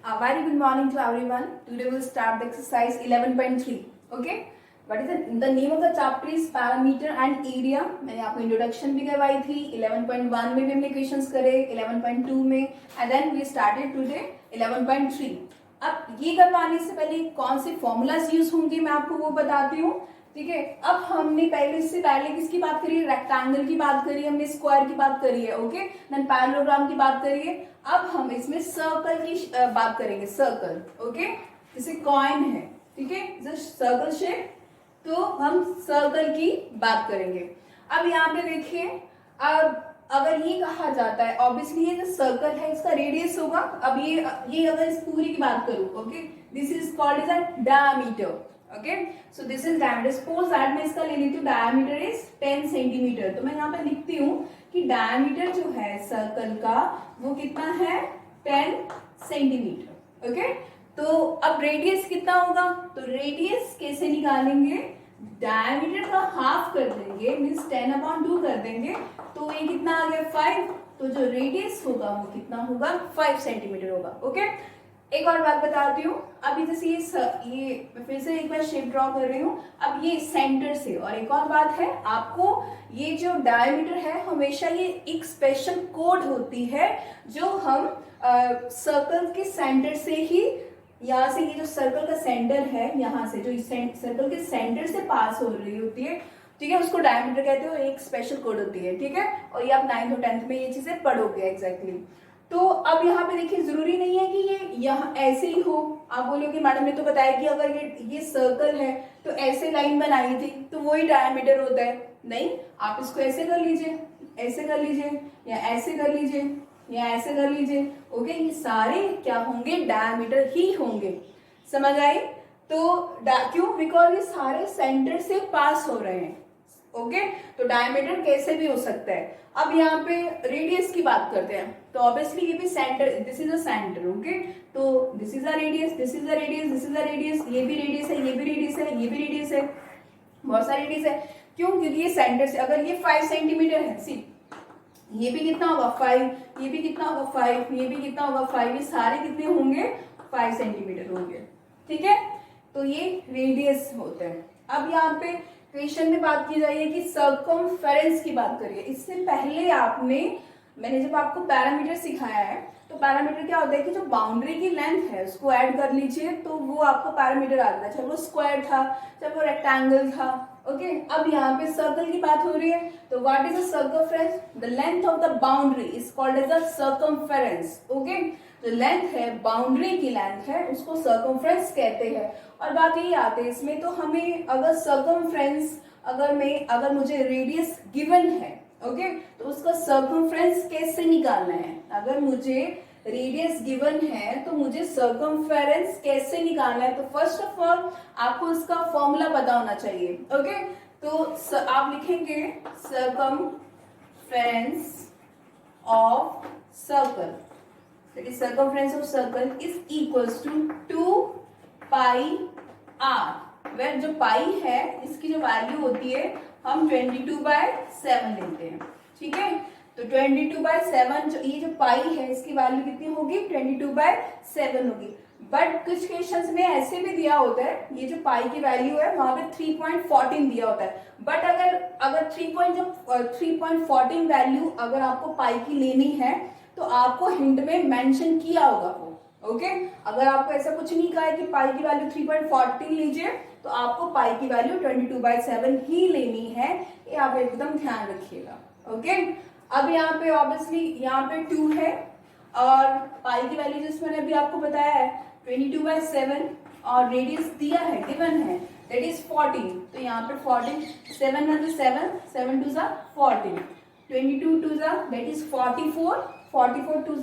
A very good morning to everyone. Today we'll start the exercise 11.3. Okay. What is the name of the chapter is parameter and area. मैंने आपको introduction भी करवाई थी. 11.1 में भी हमने क्वेश्चंस करे, 11.2 में, and then we started today 11.3. अब ये करवाने से पहले कौन से फॉर्मूलाज यूज होंगे मैं आपको वो बताती हूँ. ठीक है. अब हमने इससे पहले किसकी बात करी है? रेक्टेंगल की बात करी है, हमने स्क्वायर की बात करी है. ओके. देन पैरेललोग्राम की बात करी है. अब हम इसमें सर्कल की बात करेंगे. सर्कल. ओके. जैसे कॉइन है. ठीक है. Just circle shape. तो हम सर्कल की बात करेंगे. अब यहाँ पे देखिए, अब अगर ये कहा जाता है, ऑब्वियसली ये जो सर्कल है इसका रेडियस होगा. अब ये अगर इस पूरी की बात करूं, okay, this is called as a diameter. Okay. So this is diameter. Suppose that मैं इसका ले लेती हूँ, डायमीटर इज 10 सेंटीमीटर. तो मैं यहाँ पे लिखती हूँ कि डायमीटर जो है सर्कल का वो कितना है? 10 सेंटीमीटर. ओके. तो अब रेडियस कितना होगा? तो रेडियस कैसे निकालेंगे? डायमीटर का हाफ कर देंगे, मीन्स 10/2 कर देंगे. तो ये कितना आ गया? 5. तो जो रेडियस होगा वो कितना होगा? 5 सेंटीमीटर होगा. ओके. एक और बात बताती हूँ. अभी जैसे ये मैं फिर से एक बार शेप ड्रॉ कर रही हूँ. अब ये सेंटर से, और एक और बात है, आपको ये जो डायमीटर है हमेशा ये एक स्पेशल कोड होती है जो हम सर्कल के सेंटर से ही, यहाँ से ये जो सर्कल का सेंटर है, यहाँ से जो सर्कल के सेंटर से पास हो रही होती है, ठीक है, उसको डायमीटर कहते हो. एक स्पेशल कोड होती है. ठीक है. और ये आप 9th और 10th में ये चीजें पढ़ोगे एग्जैक्टली. तो अब यहाँ पे देखिए, जरूरी नहीं है कि ये यहाँ ऐसे ही हो. आप बोलोगे मैडम ने तो बताया कि अगर ये सर्कल है तो ऐसे लाइन बनाई थी तो वही डायमीटर होता है. नहीं, आप इसको ऐसे कर लीजिए, ऐसे कर लीजिए, या ऐसे कर लीजिए, या ऐसे कर लीजिए. ओके. ये सारे क्या होंगे? डायमीटर ही होंगे. समझ आई? तो क्यों? बिकॉज ये सारे सेंटर से पास हो रहे हैं. ओके. तो डायमीटर कैसे भी हो सकता है. अब यहाँ पे रेडियस की बात करते हैं. तो ऑब्वियसली ये भी centre, this is a centre. Okay. तो this is a radius, this is a radius, this is a radius. ये भी रेडियस है, ये भी रेडियस है, ये भी रेडियस है, बहुत सारे रेडियस है. क्यों? क्योंकि ये सेंटर से, अगर ये 5 सेंटीमीटर है, सी ये भी कितना होगा? 5. ये भी कितना होगा? 5. ये भी कितना होगा? 5. ये सारे कितने होंगे? 5 सेंटीमीटर होंगे. ठीक है. तो ये रेडियस होता है. अब यहाँ पे क्वेश्चन में बात की जाए कि सर्कमफेरेंस की बात करिए. इससे पहले मैंने जब आपको पैरामीटर सिखाया है, तो पैरामीटर क्या होता है कि जो बाउंड्री की लेंथ है उसको ऐड कर लीजिए तो वो आपको पैरामीटर आ जाता है. चाहे वो स्क्वायर था, चाहे वो रेक्टेंगल था. ओके. अब यहाँ पे सर्कल की बात हो रही है. तो what is a circumference? The length of the boundary is called as a circumference. Okay. जो लेंथ है, बाउंड्री की लेंथ है, उसको सर्कमफ्रेंस कहते हैं. और बात यही आती है इसमें, तो हमें अगर सर्कमफ्रेंस, अगर मुझे रेडियस गिवन है, ओके, तो उसका सर्कमफ्रेंस कैसे निकालना है? अगर मुझे रेडियस गिवन है तो मुझे सर्कमफेरेंस कैसे निकालना है? तो फर्स्ट ऑफ ऑल आपको इसका फॉर्मूला पता होना चाहिए. ओके. तो आप लिखेंगे circumference of circle, that is circumference of circle is equals to 2 pi r, where जो पाई है इसकी जो वैल्यू होती है हम 22/7 लेते हैं. ठीक है. तो 22/7 ये जो पाई है इसकी वैल्यू कितनी होगी? 22/7 होगी. बट कुछ क्वेश्चंस में ऐसे भी दिया होता है, ये जो पाई की वैल्यू है वहां पे 3.14 दिया होता है. बट अगर 3.14 वैल्यू अगर आपको पाई की लेनी है तो आपको हिंट में मेंशन किया होगा वो. ओके. अगर आपको ऐसा कुछ नहीं कहा है कि पाई की वैल्यू 3.14 लीजिए, तो आपको पाई की वैल्यू 22/7 ही लेनी है. ये आप एकदम ध्यान रखिएगा. ओके. अब यहाँ पे ऑब्वियसली यहाँ पे 2 है और पाई की वैल्यू जिस मैंने अभी आपको बताया है 22/7 और रेडियस दिया है, गिवन है, दैट इज 14. तो यहाँ पे 14, 7 1 7, 7 2 14, 22 2 दैट इज 44, 44 2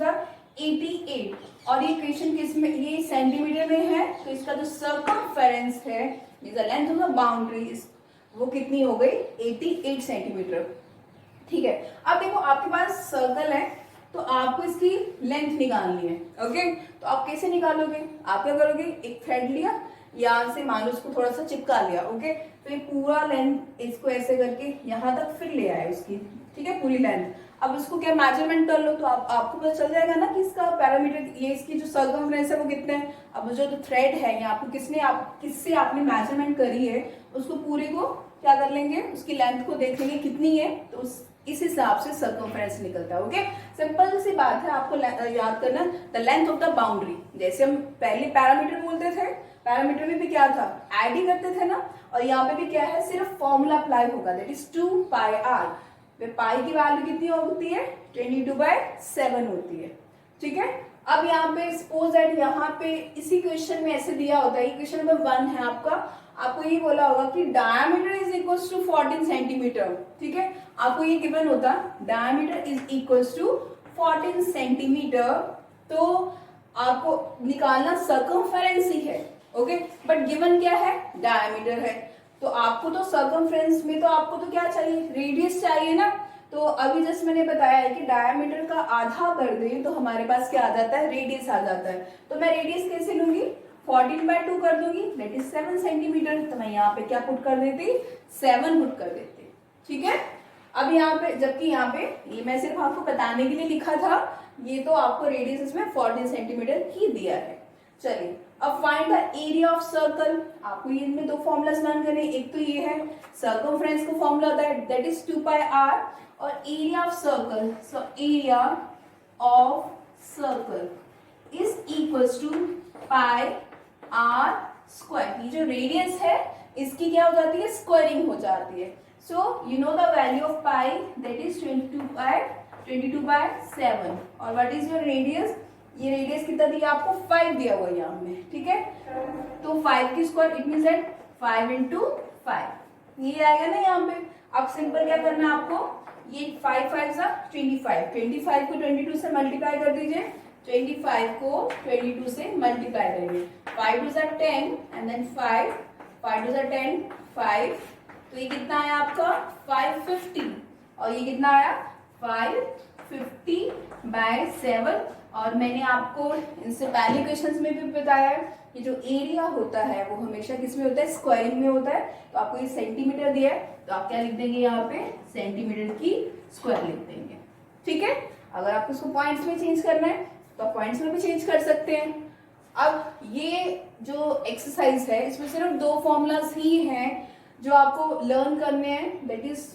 88. और ये क्वेश्चन किस में? ये सेंटीमीटर में है. तो इसका जो सर्कमफेरेंस है, लेंथ ऑफ द बाउंड्री, वो कितनी हो गई? 88 सेंटीमीटर. ठीक है. अब देखो, आपके पास सर्कल है तो आपको इसकी लेंथ निकालनी है. ओके. तो आप कैसे निकालोगे? आप क्या करोगे? एक थ्रेड लिया, यहाँ से मान लो उसको थोड़ा सा चिपका लिया. ओके. तो ये पूरा लेंथ इसको ऐसे करके यहाँ तक फिर ले आए उसकी. ठीक है, पूरी लेंथ. अब इसको क्या मेजरमेंट कर लो तो आपको पता चल जाएगा ना कि इसका पैरामीटर, ये इसकी जो सर्कमफ्रेंस है वो कितना है। अब जो थ्रेड है या आपको किससे आपने मेजरमेंट करी है उसको पूरे को क्या कर लेंगे, उसकी लेंथ को देख लेंगे कितनी है, तो इस हिसाब से सर्कमफ्रेंस निकलता है। ओके, सिंपल सी बात है, आपको याद करना the length of the boundary. जैसे हम पहले पैरामीटर बोलते थे, पैरामीटर में भी क्या था, ऐड ही करते थे ना, और यहाँ पे भी क्या है, सिर्फ फॉर्मूला अप्लाई होगा, दैट इज 2πr। पाई की वैल्यू कितनी होती है, 22/7 होती है। ठीक है, अब यहाँ पे सपोज दैट यहाँ पे इसी क्वेश्चन में ऐसे दिया होता है, क्वेश्चन नंबर 1 है आपका, आपको ये बोला होगा कि diameter is equals to 14 centimetre. ठीक है, आपको ये गिवन होता diameter is equals to 14 centimetre, तो आपको निकालना सर्कमफेरेंस ही है। ओके, बट गिवन क्या है, डायमीटर है, तो आपको तो सर्कमफ्रेंस में तो आपको तो क्या चाहिए, रेडियस चाहिए ना। तो अभी जस्ट मैंने बताया है कि डायमीटर का आधा कर दे तो हमारे पास क्या आ जाता है, रेडियस आ जाता है। तो मैं रेडियस कैसे लूंगी, 14/2 कर दूंगी, दैट इज 7 सेंटीमीटर। तो मैं यहाँ पे क्या पुट कर देती, 7 पुट कर देती। ठीक है, अब यहाँ पे, जबकि यहाँ पे ये मैं सिर्फ आपको बताने के लिए लिखा था, ये तो आपको रेडियस इसमें 14 सेंटीमीटर ही दिया है। चलिए, अब find the area of circle. आपको ये इनमें दो फॉर्मूलास लर्न करने, एक तो ये है सर्कमफ्रेंस का फॉर्मूला होता है दैट इज 2πr, और area of circle, so area of circle is equals to pi r square. ये जो रेडियस है इसकी क्या हो जाती है, स्क्वायरिंग हो जाती है। So you know the value of pi that is 22/7, और व्हाट इज योर रेडियस, ये रेडियस कितना दिया आपको, 5 दिया हुआ यहाँ में। ठीक है, तो 5 की स्क्वायर इट मींस दैट 5 × 5 ये आएगा ना यहाँ पे। अब सिंपल क्या करना है आपको, ये 5 5 25 को 22 से मल्टीप्लाई कर दीजिए, 25 को 22 से मल्टीप्लाई करेंगे, 5 2 = 10 एंड देन 5 2 = 10 5, तो ये कितना आया आपका 550, और ये कितना आया 550/7। और मैंने आपको इनसे पहले क्वेश्चंस में भी बताया है कि जो एरिया होता है वो हमेशा किस में होता है, स्क्वायरिंग में होता है। तो आपको ये सेंटीमीटर दिया है तो आप क्या लिख देंगे यहाँ पे, सेंटीमीटर की स्क्वायर लिख देंगे। ठीक है, अगर आपको इसको पॉइंट्स में चेंज करना है तो आप पॉइंट्स में भी चेंज कर सकते हैं। अब ये जो एक्सरसाइज है इसमें सिर्फ 2 फॉर्मूलाज ही हैं जो आपको लर्न करने हैं, that is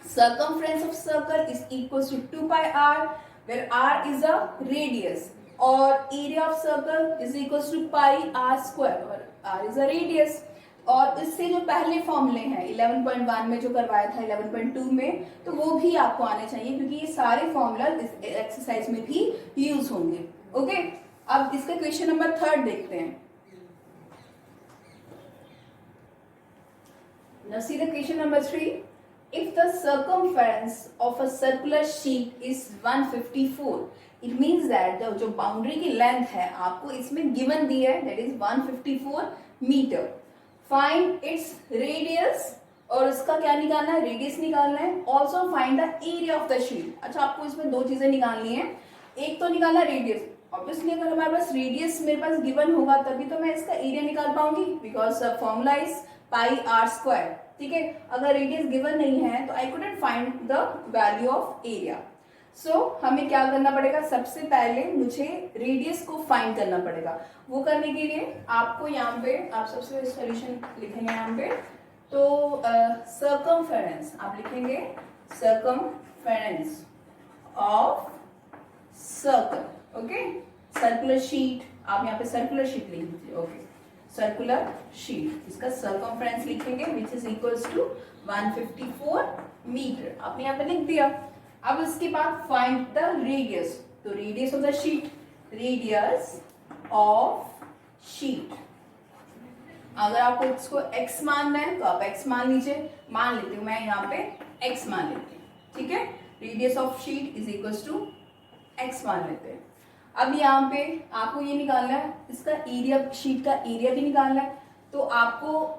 circumference of circle is equals to 2πr, where r is a radius, और area of circle is equals to pi r square, और r is a radius। और इससे जो पहले फॉर्मूले हैं 11.1 में जो करवाया था, 11.2 में, तो वो भी आपको आने चाहिए क्योंकि ये सारे फॉर्मूला इस एक्सरसाइज में भी यूज होंगे। ओके, अब इसका क्वेश्चन नंबर 3 देखते हैं। Now see the question number 3. If the circumference of a circular sheet is 154, it means that जो बाउंड्री की लेंथ है आपको इसमें गिवन दी है, that is 154 metre. Find its radius, और इसका क्या निकालना है, रेडियस निकालना है। Also find the area of the sheet। अच्छा, आपको इसमें 2 चीजें निकालनी है, एक तो निकालना रेडियस, ऑब्वियसली अगर हमारे पास रेडियस मेरे पास गिवन होगा तभी तो मैं इसका एरिया निकाल पाऊंगी, because formula is pi r square. ठीक है, अगर रेडियस गिवन नहीं है तो I couldn't find the value of area. So हमें क्या करना पड़ेगा, सबसे पहले मुझे रेडियस को फाइंड करना पड़ेगा। वो करने के लिए आपको यहाँ पे, आप सबसे सॉल्यूशन लिखेंगे यहाँ पे, तो सर्कमफेरेंस आप लिखेंगे, circumference of circle. Okay, circular sheet, आप यहाँ पे सर्कुलर शीट लिख दीजिए। ओके, सर्कुलर शीट, इसका सर्कमफ्रेंस लिखेंगे which is equals to 154 metre, आपने यहाँ पे लिख दिया। अब इसके बाद फाइंड द रेडियस, तो radius of the sheet, radius of sheet, अगर आपको इसको x मानना है तो आप x मान लीजिए, मान लेती हूँ मैं यहाँ पे x मान लेती हूँ। ठीक है, radius of sheet is equals to x मान लेते हैं। अब यहाँ पे आपको ये निकालना है, इसका एरिया, शीट का एरिया भी निकालना है, तो आपको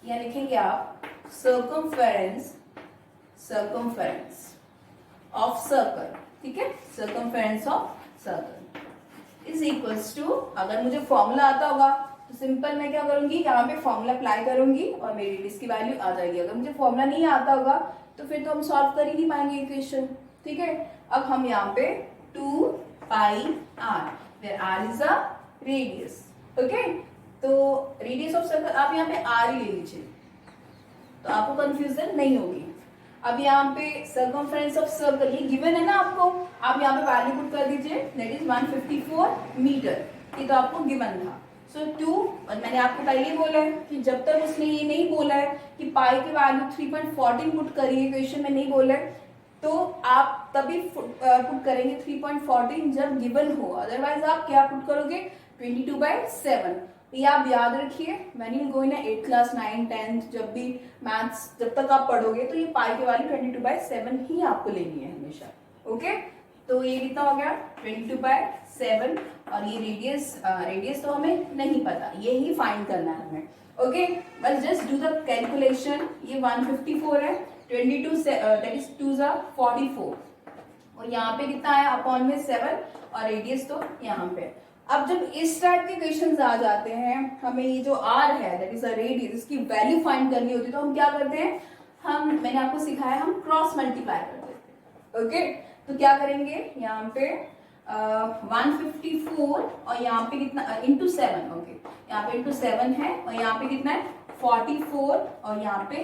यहाँ लिखेंगे आप सर्कमफेरेंस ऑफ सर्कल। ठीक है, circumference of circle is equals to, अगर मुझे फॉर्मूला आता होगा तो सिंपल मैं क्या करूंगी, यहाँ पे फॉर्मूला अप्लाई करूंगी और मेरी रेडियस की वैल्यू आ जाएगी। अगर मुझे फॉर्मूला नहीं आता होगा तो फिर तो हम सॉल्व कर ही नहीं पाएंगे इक्वेशन। ठीक है। अब हम यहाँ पे 2 pi r, where r is a radius, okay. तो रेडियस ऑफ सर्कल आप यहाँ पे आर ही ले लीजिए, तो आपको कंफ्यूजन नहीं होगी। अब यहाँ पे सर्कमफ्रेंस ऑफ सर्कल ये गिवन है ना आपको, आप यहाँ पे वैल्यू पुट कर दीजिए, दैट इज 154 मीटर, ये तो आपको गिवन था। सो 2, मैंने आपको पहले ही बोला है कि जब तक उसने ये नहीं बोला है कि पाई की वैल्यू 3.14 पुट करिए, क्वेश्चन में नहीं बोला है, तो आप तभी पुट करेंगे 3.14 जब गिवन हो, अदरवाइज आप क्या पुट करोगे 22/7। ये आप याद रखिए, when you go in 8th class 9th 10th, जब भी मैथ्स जब तक आप पढ़ोगे तो ये पाई की वैल्यू 22/7 ही आपको लेनी है हमेशा, ओके। तो ये कितना हो गया 22/7, और ये रेडियस तो हमें नहीं पता, ये ही फाइंड करना है हमें, ओके। बस जस्ट डू द कैलकुलेशन, ये 154 है, 22 दैट इज 2 ज़ा 44, और यहाँ पे कितना है अपॉन में 7, और रेडियस तो यहाँ पे। अब जब इस टाइप के क्वेश्चंस आ जाते हैं, हमें ये जो आर है दैट इज अ रेडियस, इसकी वैल्यू फाइंड करनी होती है, तो हम क्या करते हैं, मैंने आपको सिखाया, हम क्रॉस मल्टीप्लाई कर देते हैं, ओके। तो क्या करेंगे यहाँ पे 154 और यहाँ पे कितना इंटू 7, ओके, यहाँ पे इंटू 7 है, और यहाँ पे कितना है 44, और यहाँ पे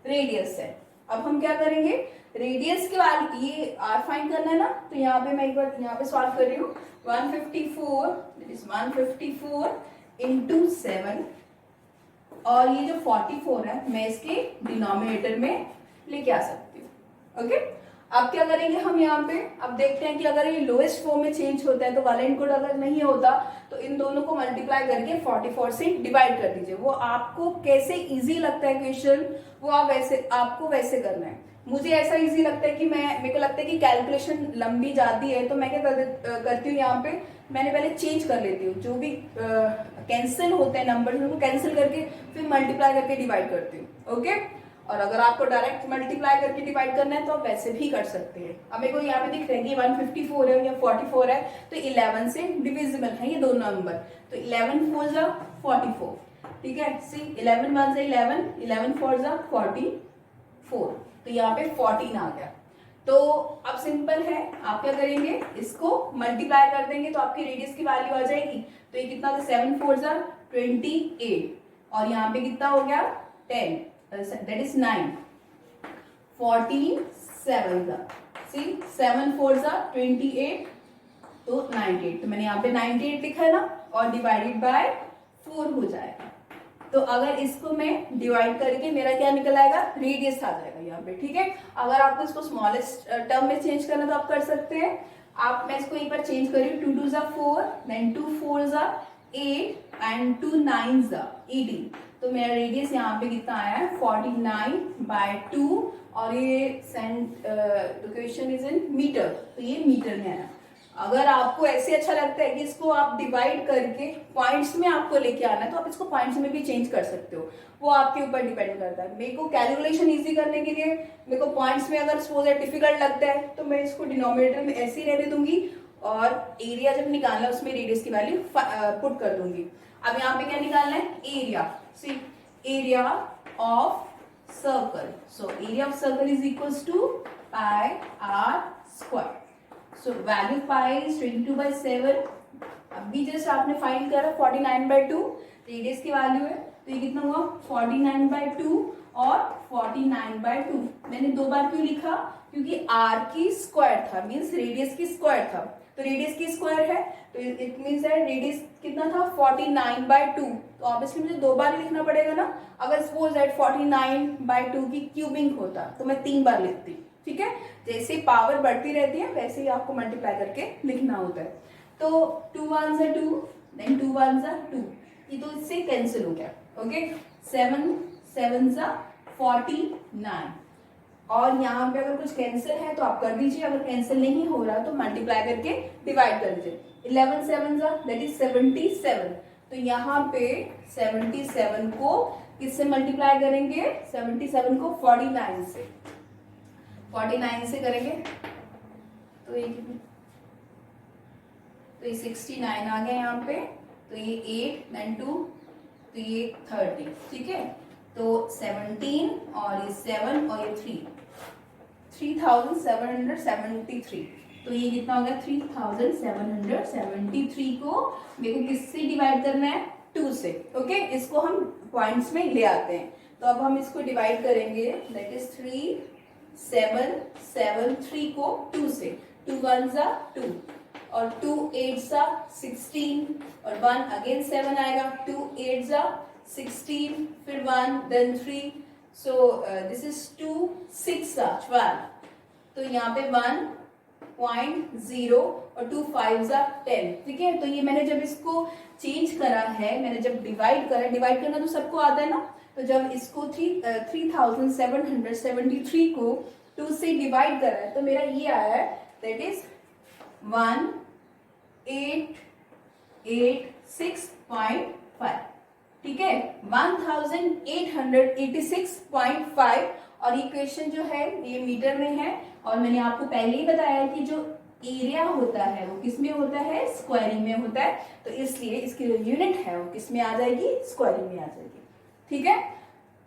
रेडियस है। अब हम क्या करेंगे, रेडियस के वैल्यू ये आर फाइंड करना है ना, तो यहाँ पे मैं एक बार यहाँ पे सॉल्व कर रही हूँ, 154 इंटू 7, और ये जो 44 है मैं इसके डिनोमिनेटर में लेके आ सकती हूँ, ओके। अब क्या करेंगे हम यहाँ पे, अब देखते हैं कि अगर ये लोएस्ट फॉर्म में चेंज होता है तो वैलेंट कोड अगर नहीं होता तो इन दोनों को मल्टीप्लाई करके 44 से डिवाइड कर दीजिए। वो आपको कैसे इजी लगता है क्वेश्चन, वो आपको वैसे करना है। मुझे ऐसा इजी लगता है कि मेरे को लगता है कि कैलकुलेशन लंबी जाती है, तो मैं क्या करती हूँ यहाँ पे, मैंने पहले चेंज कर लेती हूँ, जो भी कैंसिल होते हैं नंबर उनको कैंसिल करके फिर मल्टीप्लाई करके डिवाइड करती हूँ, ओके। और अगर आपको डायरेक्ट मल्टीप्लाई करके डिवाइड करना है तो आप वैसे भी कर सकते हैं। अब मेरे को यहाँ पे दिख रहा है कि 154 है या 44 है, तो 11 से डिविजिबल है ये दोनों नंबर, तो 11 4 जा 44, ठीक है। सी 11 1 जा 11, 11 4 जा 44, तो यहाँ पे 14 आ गया। तो अब सिंपल है, आप क्या करेंगे, इसको मल्टीप्लाई कर देंगे तो आपकी रेडियस की वैल्यू आ जाएगी। तो ये कितना था 7 4 जा 28, और यहाँ पे कितना हो गया 10, that is 9, 14 7 जा, see 7 4 जा 28, तो 98, तो मैंने यहाँ पे 98 लिखा है ना, और डिवाइडेड बाय 4 हो जाएगा। तो अगर इसको मैं डिवाइड करके मेरा क्या निकल आएगा, रेडियस आ जाएगा यहाँ पे, ठीक है। अगर आपको इसको स्मॉलेस्ट टर्म में चेंज करना तो आप कर सकते हैं। मैं इसको एक बार चेंज कर रही हूँ, 2 2 जा 4, देन 2 4 जा 8, एंड 2 9 जा 18, तो मेरा रेडियस यहाँ पे कितना आया है 49/2, और ये क्वेश्चन इज इन मीटर, तो ये मीटर में आया। अगर आपको ऐसे अच्छा लगता है कि इसको आप डिवाइड करके पॉइंट्स में आपको लेके आना है, तो आप इसको पॉइंट्स में भी चेंज कर सकते हो, वो आपके ऊपर डिपेंड करता है। मेरे को कैलकुलेशन इजी करने के लिए मेरे को पॉइंट्स में अगर सपोज डिफिकल्ट लगता है तो मैं इसको डिनोमिनेटर में ऐसे ही रहने दूंगी, और एरिया जब निकालना है उसमें रेडियस की वैल्यू पुट कर दूंगी। अब यहाँ पे क्या निकालना है, area, see area of circle, so area of circle is equals to pi r square. So value pi is 22/7, अभी जस्ट आपने फाइंड करा 49/2, रेडियस की वैल्यू है, तो ये कितना हुआ 49/2 और 49/2। मैंने 2 बार क्यों लिखा, क्योंकि आर की स्क्वायर था, मीन्स रेडियस की स्क्वायर था, तो रेडियस की स्क्वायर है तो इट मीन्स दैट रेडियस कितना था 49/2, तो ऑब्वियसली मुझे 2 बार लिखना पड़ेगा ना। अगर सपोज दैट 49/2 की क्यूबिंग होता तो मैं 3 बार लिखती, ठीक है। जैसे पावर बढ़ती रहती है वैसे ही आपको मल्टीप्लाई करके लिखना होता है। तो 2 1 जा 2, देन 2 1 जा 2, ये तो इससे कैंसिल हो गया, ओके। 7 7 जा 49, और यहाँ पे अगर कुछ कैंसिल है तो आप कर दीजिए, अगर कैंसिल नहीं हो रहा तो मल्टीप्लाई करके डिवाइड कर दीजिए। 11 7 जा दैट इज 77, तो यहाँ पे 77 को किससे मल्टीप्लाई करेंगे, 77 को 49 से, 49 से करेंगे तो ये 69 आ गया यहाँ पे, तो ये 8 देन 2, तो ये 30, ठीक है। तो 17 और ये 7 और ये 3 3773। तो ये कितना हो गया 3773 को मेरे को किससे डिवाइड करना है 2 से। ओके, इसको हम पॉइंट्स में ले आते हैं। तो अब हम इसको डिवाइड करेंगे, दैट इज 3773 को 2 से। 2 1 2 और 2 8 16 और 1 अगेन 7 आएगा। 2 8 16 फिर 1 देन 3, सो दिस इज 2 6 12। तो यहाँ पे 1.0 और 2 5 10। ठीक है, तो ये मैंने जब इसको चेंज करा है, मैंने जब डिवाइड करना तो सबको आता है ना। तो जब इसको 3773 को 2 से डिवाइड करा है तो मेरा ये आया है, दैट इज 1886.5। ठीक है, 1886.5। और ये क्वेश्चन जो है ये मीटर में है, और मैंने आपको पहले ही बताया कि जो एरिया होता है वो किस में होता है, स्क्वायरिंग में होता है। तो इसलिए इसकी जो यूनिट है वो किस में आ जाएगी, स्क्वायरिंग में आ जाएगी। ठीक है,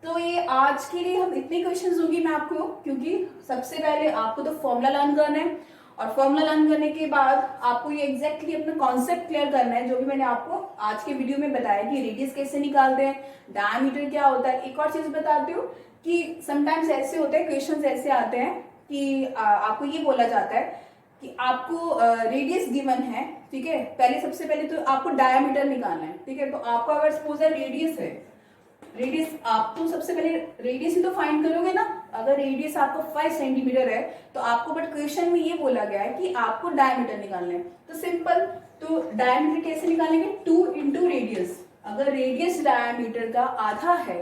तो ये आज के लिए हम इतने क्वेश्चंस दूंगी मैं आपको, क्योंकि सबसे पहले आपको तो फॉर्मूला लर्न करना है, और फॉर्मूला लर्न करने के बाद आपको ये एग्जैक्टली अपना कॉन्सेप्ट क्लियर करना है, जो भी मैंने आपको आज के वीडियो में बताया कि रेडियस कैसे निकालते हैं, डायमीटर क्या होता है। एक और चीज बताती हूँ कि समटाइम्स ऐसे होते हैं, क्वेश्चंस ऐसे आते हैं कि आपको ये बोला जाता है कि आपको रेडियस गिवन है। ठीक है, सबसे पहले तो आपको डायमीटर निकालना है। ठीक है, तो आपको अगर सपोज रेडियस है, रेडियस आप तो सबसे पहले रेडियस ही तो फाइंड करोगे ना। अगर रेडियस आपको 5 सेंटीमीटर है तो आपको बट क्वेश्चन में ये बोला गया है कि आपको डायमीटर निकालना है। तो सिंपल, तो डायमीटर कैसे निकालेंगे, 2 इंटू रेडियस। अगर रेडियस डायमीटर का आधा है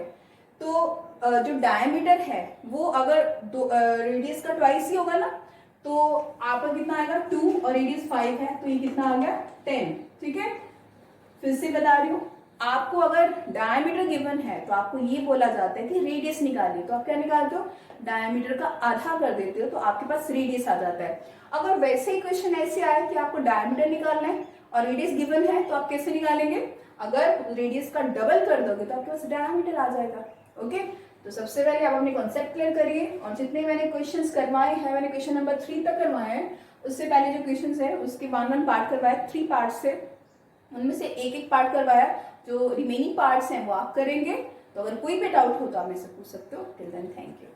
तो जो डायमीटर है वो अगर रेडियस का ट्वाइस ही होगा ना, तो आपका कितना आएगा 2 और रेडियस 5 है, तो ये कितना आ गया 10। ठीक है, फिर से बता रही हूँ, आपको अगर डायमीटर गिवन है तो आपको ये बोला जाता है कि रेडियस निकालिए। तो आप क्या निकालते हो, डायमीटर का आधा कर देते हो, तो आपके पास रेडियस आ जाता है। अगर वैसे ही क्वेश्चन ऐसे आए कि आपको डायमीटर निकालना है और रेडियस गिवन है, तो आप कैसे निकालेंगे, अगर रेडियस का डबल कर दोगे तो आपके पास डायमीटर आ जाएगा। ओके, तो सबसे पहले आप अपने कॉन्सेप्ट क्लियर करिए, और जितने मैंने क्वेश्चंस करवाए हैं, मैंने क्वेश्चन नंबर 3 तक करवाए हैं, उससे पहले जो क्वेश्चंस है उसके 1 पार्ट करवाए, 3 पार्ट से, उनमें से एक पार्ट करवाया। जो रिमेनिंग पार्ट्स हैं वो आप करेंगे। तो अगर कोई भी डाउट हो तो आप मेरे से पूछ सकते हो। Till then thank you.